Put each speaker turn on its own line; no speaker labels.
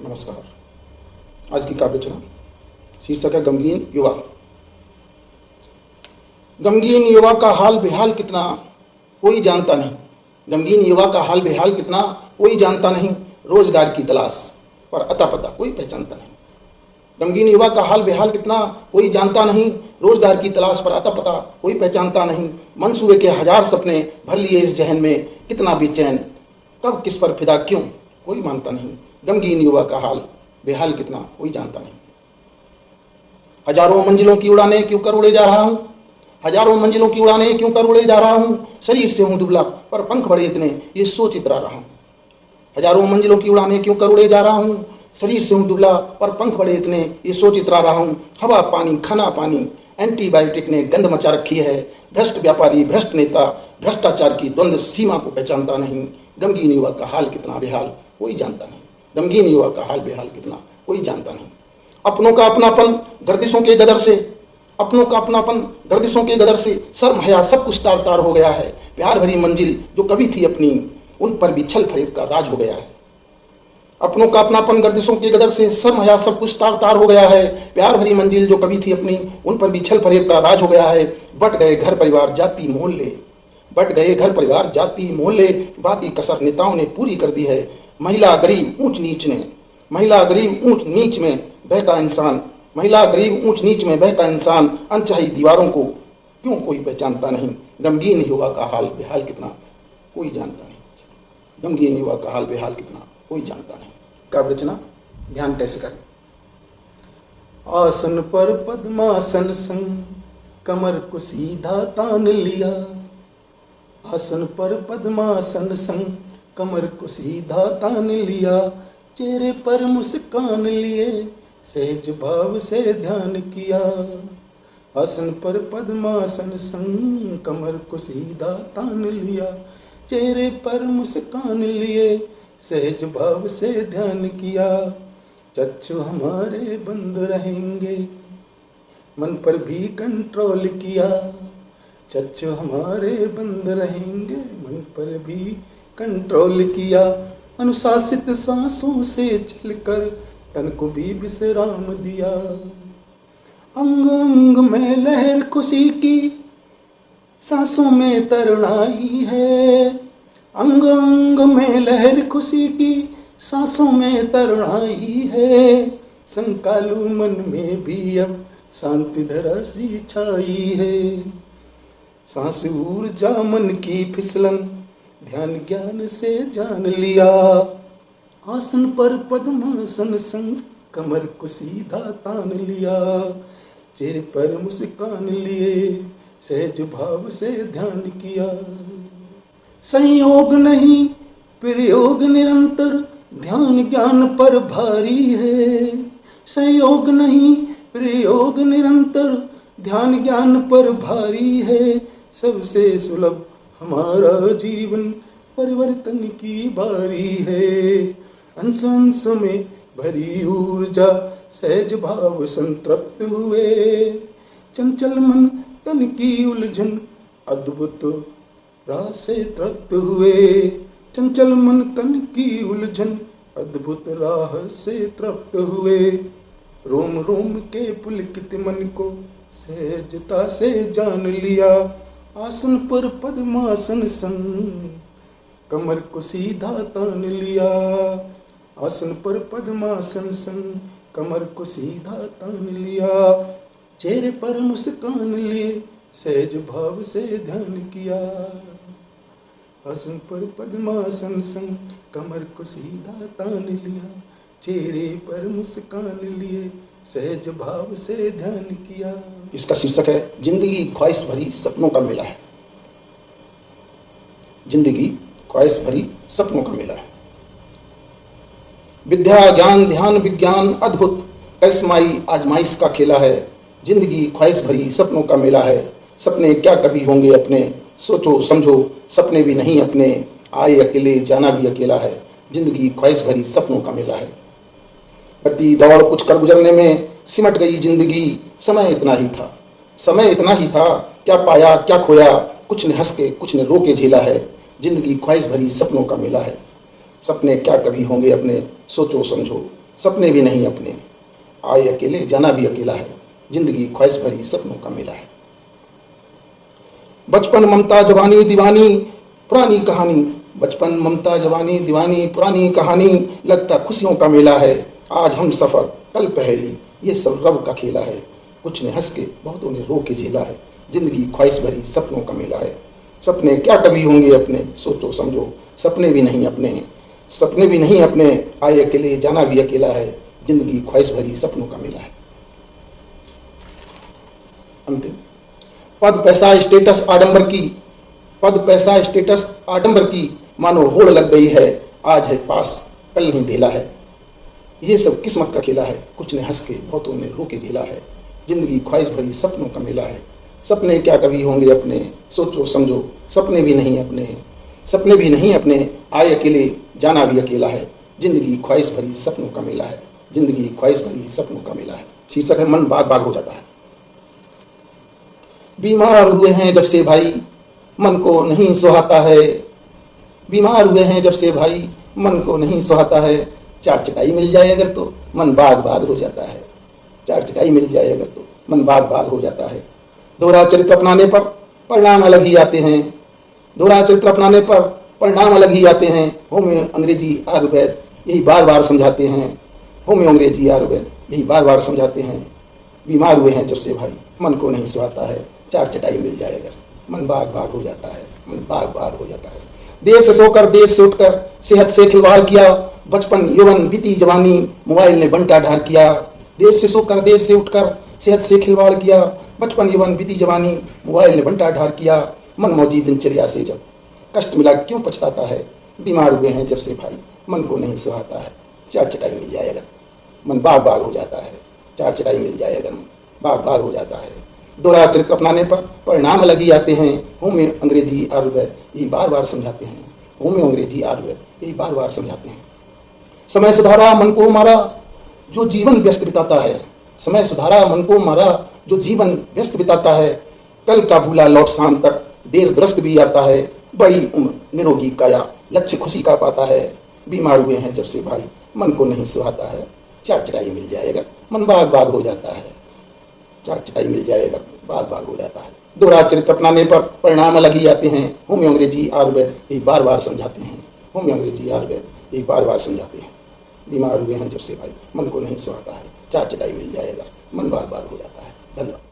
नमस्कार। आज की काव्य रचना शीर्षक है गमगीन युवा। गमगीन युवा का हाल बेहाल कितना कोई जानता नहीं। गमगीन युवा का हाल बेहाल कितना कोई जानता नहीं। रोजगार की तलाश पर अता पता कोई पहचानता नहीं। गमगीन युवा का हाल बेहाल कितना कोई जानता नहीं। रोजगार की तलाश पर अता पता कोई पहचानता नहीं। मंसूबे के हजार सपने भर लिए इस जहन में, कितना बेचैन कब किस पर फिदा क्यों कोई मानता नहीं। गमगीन युवा का हाल बेहाल कितना कोई जानता नहीं। हजारों मंजिलों की उड़ाने क्यों कर उड़े जा रहा हूँ। हजारों मंजिलों की उड़ाने क्यों कर उड़े जा रहा हूँ। शरीर से हूँ दुबला पर पंख बड़े इतने ये सोच इतरा रहा हूँ। हजारों मंजिलों की उड़ाने क्यों कर उड़े जा रहा हूँ। शरीर से हूँ दुबला पर पंख बड़े इतने ये सोच इतरा रहा हूँ। हवा पानी खाना पानी एंटीबायोटिक ने गंध मचा रखी है। भ्रष्ट व्यापारी भ्रष्ट नेता भ्रष्टाचार की द्वंद्व सीमा को पहचानता नहीं। गमगीन युवा का हाल कितना बेहाल कोई जानता नहीं। गमगीन युवा का हाल बेहाल कितना कोई जानता नहीं। अपनों का अपनापन गर्दिशों के गदर से, अपनों का अपनापन गर्दिशों के गदर से शर्म हया सब कुछ तार तार हो गया है। प्यार भरी मंजिल जो कभी थी अपनी उन पर भी छल फरेब का राज हो गया है। अपनों का अपनापन गर्दिशों के गदर से शर्म हया सब कुछ तार तार हो गया है। प्यार भरी मंजिल जो कभी थी अपनी उन पर भी छल फरेब का राज हो गया है। बट गए घर परिवार जाति मोहल्ले, बट गए घर परिवार जाति मोहल्ले, बाकी कसर नेताओं ने पूरी कर दी है। महिला गरीब ऊंच नीच ने, महिला गरीब ऊंच नीच में बहका इंसान, महिला गरीब ऊंच नीच में बहका इंसान। अनचाही दीवारों को क्यों कोई पहचानता नहीं। गमगीन युवा का हाल बेहाल कितना कोई जानता नहीं। गमगीन युवा का हाल बेहाल कितना कोई जानता नहीं। काव्य रचना ध्यान कैसे करें। आसन पर पद्मासन संग कमर को सीधा तान लिया। आसन पर पद्मासन संग कमर को सीधा तान लिया। चेहरे पर मुस्कान लिए सहज भाव से ध्यान किया। आसन पर पद्मासन संग कमर को सीधा तान लिया। चेहरे पर मुस्कान लिए सहज भाव से ध्यान किया। चक्षु हमारे बंद रहेंगे मन पर भी कंट्रोल किया। चक्षु हमारे बंद रहेंगे मन पर भी कंट्रोल किया। अनुशासित सांसों से चलकर तन को भी विश्राम दिया। अंग अंग में लहर खुशी की सांसों में तरुणाई है। अंग अंग में लहर खुशी की सांसों में तरुणाई है। संकालू मन में भी अब शांति धरा सी छाई है। सांस ऊर्जा मन की फिसलन ध्यान ज्ञान से जान लिया। आसन पर पद्मासन संग कमर को सीधा तान लिया। चेहरे पर मुस्कान लिए सहज भाव से ध्यान किया। संयोग नहीं प्रयोग निरंतर ध्यान ज्ञान पर भारी है। संयोग नहीं प्रयोग निरंतर ध्यान ज्ञान पर भारी है। सबसे सुलभ हमारा जीवन परिवर्तन की बारी है। अंश अंश में भरी ऊर्जा सहज भाव संतृप्त हुए। चंचल मन तन की उलझन अद्भुत राह से तृप्त हुए। चंचल मन तन की उलझन अद्भुत राह से तृप्त हुए। रोम रोम के पुलकित मन को सहजता से जान लिया। आसन पर पद्मासन संग कमर को सीधा तान लिया। आसन पर पद्मासन संग कमर को सीधा तान लिया। चेहरे पर मुस्कान लिए सहज भाव से ध्यान किया। आसन पर पद्मासन संग कमर को सीधा तान लिया। चेहरे पर मुस्कान लिए सहज भाव से ध्यान किया। इसका शीर्षक है जिंदगी ख्वाहिश भरी सपनों का मेला है। जिंदगी ख्वाहिश भरी सपनों का मेला है। विद्या ज्ञान ध्यान विज्ञान अद्भुत करिश्माई आजमाइश का खेला है। जिंदगी ख्वाहिश भरी सपनों का मेला है। सपने क्या कभी होंगे अपने सोचो समझो सपने भी नहीं अपने। आए अकेले जाना भी अकेला है। जिंदगी ख्वाहिश भरी सपनों का मेला है। गति दौड़ कुछ कर गुजरने में सिमट गई जिंदगी। समय इतना ही था, समय इतना ही था, क्या पाया क्या खोया, कुछ ने हंस के कुछ ने रो के झेला है। जिंदगी ख्वाहिश भरी सपनों का मेला है। सपने क्या कभी होंगे अपने सोचो समझो सपने भी नहीं अपने, आए अकेले जाना भी अकेला है, जिंदगी ख्वाहिश भरी सपनों का मेला है। बचपन ममता जवानी दीवानी पुरानी कहानी, बचपन ममता जवानी दीवानी पुरानी कहानी, लगता खुशियों का मेला है, आज हम सफ़र कल पहेली, ये सब रब का खेला है। कुछ ने हंस के बहुतों ने रो के झेला है, जिंदगी ख्वाहिश भरी सपनों का मेला है। सपने क्या कभी होंगे अपने, सोचो समझो, सपने भी नहीं अपने, सपने भी नहीं अपने, आए अकेले जाना भी अकेला है, जिंदगी ख्वाहिश भरी सपनों का मेला है। अंतिम, पद पैसा स्टेटस आडंबर की, पद पैसा स्टेटस आडंबर की, मानो होड़ लग गई है, आज है पास कल नहीं देला है। ये सब किस्मत का खेला है, कुछ ने हंस के बहुतों ने रो के झेला है, जिंदगी ख्वाहिश भरी सपनों का मेला है। सपने क्या कभी होंगे अपने, सोचो समझो, सपने भी नहीं अपने, सपने भी नहीं अपने, आए अकेले जाना भी अकेला है, जिंदगी ख्वाहिश भरी सपनों का मेला है, जिंदगी ख्वाहिश भरी सपनों का मेला है। शीर्षक है मन बाग बाग हो जाता है। बीमार हुए हैं जब से भाई मन को नहीं सुहाता है, बीमार हुए हैं जब से भाई मन को नहीं सुहाता है, चार चटाई मिल जाए अगर तो मन बाग बाग हो जाता है, चार चटाई मिल जाए अगर तो मन बाग बाग हो जाता है। दोहरा चरित्र अपनाने पर परिणाम अलग ही आते हैं, दोहरा चरित्र अपनाने पर परिणाम अलग ही आते हैं, होम्यो अंग्रेजी आयुर्वेद यही बार बार समझाते हैं, होम्यो अंग्रेजी आयुर्वेद यही बार बार समझाते हैं। बीमार हुए हैं जब से भाई मन को नहीं सुहाता है, चार चटाई मिल जाए अगर मन बाग बाग हो जाता है, मन बाग बाग हो जाता है। देर से सोकर देर से उठकर सेहत से खिलवाड़ किया, बचपन यौवन बीती जवानी मोबाइल ने बंटा ढार किया। देर से सोकर देर से उठकर सेहत से खिलवाड़ किया, बचपन यौवन बीती जवानी मोबाइल ने बंटा ढार किया। मन मौजी दिनचर्या से जब कष्ट मिला क्यों पछताता है, बीमार हुए हैं जब से भाई मन को नहीं सुहाता है, चार चटाई मिल जाए अगर मन बाग बाग हो जाता है, चार चटाई मिल जाए अगर मन बाग बाग हो जाता है। दोहरा चरित्र अपनाने पर परिणाम अलग ही आते हैं, होम्यो अंग्रेजी आयुर्वेद यही बार बार समझाते हैं, होम्यो अंग्रेजी आयुर्वेद यही बार बार समझाते हैं। समय सुधारा मन को मारा जो जीवन व्यस्त बिताता है, समय सुधारा मन को मारा जो जीवन व्यस्त बिताता है, कल का भूला लौट शाम तक देर दुरुस्त भी आता है, बड़ी उम्र निरोगी काया लक्ष्य खुशी का पाता है। बीमार हुए हैं जब से भाई मन को नहीं सुहाता है, चार चटाई मिल जाएगा मन बाग बाग हो जाता है, चार चटाई मिल जाएगा बाग बाग हो जाता है। दोहरा चरित्र अपनाने पर परिणाम अलग ही आते हैं, होम्यो अंग्रेजी आयुर्वेद यही बार बार समझाते हैं, होम्यो अंग्रेजी आयुर्वेद यही बार बार समझाते हैं। बीमार हुए हैं जब से भाई मन को नहीं सुहाता है, चार चटाई मिल जाएगा मन बाग बाग हो जाता है। धन्यवाद।